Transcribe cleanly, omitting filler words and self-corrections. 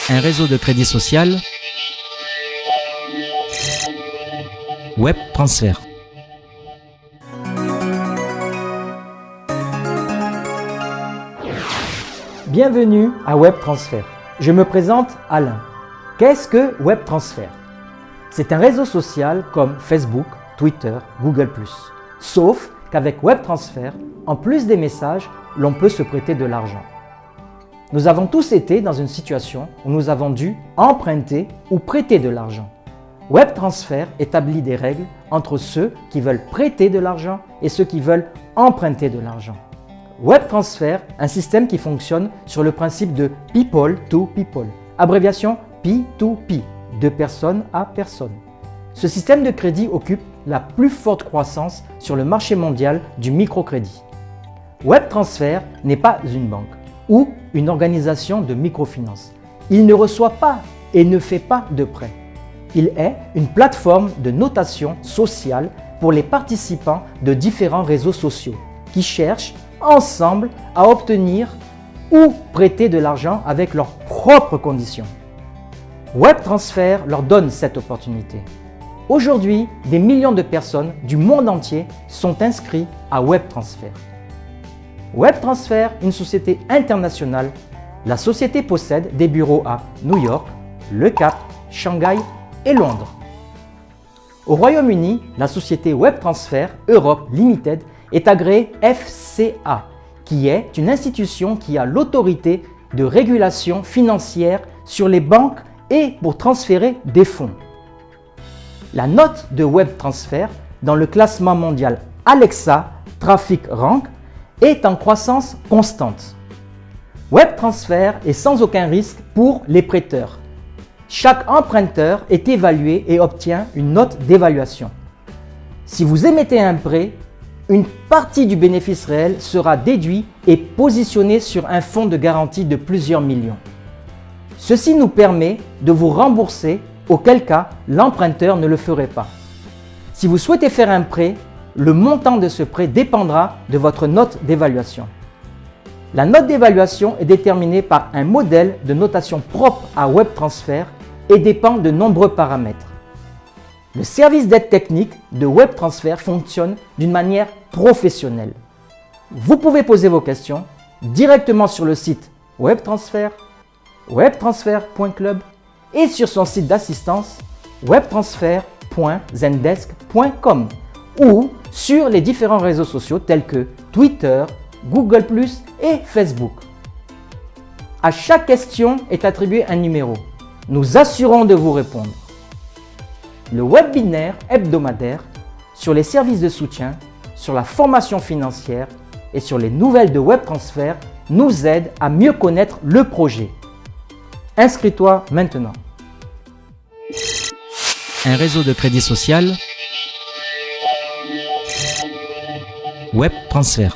Un réseau de crédit social. Web Transfert. Bienvenue à Web Transfert. Je me présente Alain. Qu'est-ce que Web Transfert? C'est un réseau social comme Facebook, Twitter, Google+. Sauf qu'avec Web Transfert, en plus des messages, l'on peut se prêter de l'argent. Nous avons tous été dans une situation où nous avons dû emprunter ou prêter de l'argent. Web Transfert établit des règles entre ceux qui veulent prêter de l'argent et ceux qui veulent emprunter de l'argent. Web Transfert, un système qui fonctionne sur le principe de people to people, abréviation P2P, de personne à personne. Ce système de crédit occupe la plus forte croissance sur le marché mondial du microcrédit. Web Transfert n'est pas une banque ou une organisation de microfinance. Il ne reçoit pas et ne fait pas de prêts. Il est une plateforme de notation sociale pour les participants de différents réseaux sociaux qui cherchent ensemble à obtenir ou prêter de l'argent avec leurs propres conditions. Web Transfert leur donne cette opportunité. Aujourd'hui, des millions de personnes du monde entier sont inscrits à Web Transfert. Web Transfert, une société internationale, la société possède des bureaux à New York, Le Cap, Shanghai et Londres. Au Royaume-Uni, la société Web Transfert Europe Limited est agréée FCA, qui est une institution qui a l'autorité de régulation financière sur les banques et pour transférer des fonds. La note de Web Transfert dans le classement mondial Alexa Traffic Rank est en croissance constante. Web Transfert est sans aucun risque pour les prêteurs. Chaque emprunteur est évalué et obtient une note d'évaluation. Si vous émettez un prêt, une partie du bénéfice réel sera déduite et positionnée sur un fonds de garantie de plusieurs millions. Ceci nous permet de vous rembourser, auquel cas l'emprunteur ne le ferait pas. Si vous souhaitez faire un prêt, le montant de ce prêt dépendra de votre note d'évaluation. La note d'évaluation est déterminée par un modèle de notation propre à Web Transfert et dépend de nombreux paramètres. Le service d'aide technique de Web Transfert fonctionne d'une manière professionnelle. Vous pouvez poser vos questions directement sur le site Web Transfert, webtransfert.club et sur son site d'assistance webtransfert.zendesk.com ou sur les différents réseaux sociaux tels que Twitter, Google+, et Facebook. À chaque question est attribué un numéro. Nous assurons de vous répondre. Le webinaire hebdomadaire sur les services de soutien, sur la formation financière et sur les nouvelles de Web Transfert nous aide à mieux connaître le projet. Inscris-toi maintenant. Un réseau de crédit social. Web Transfert.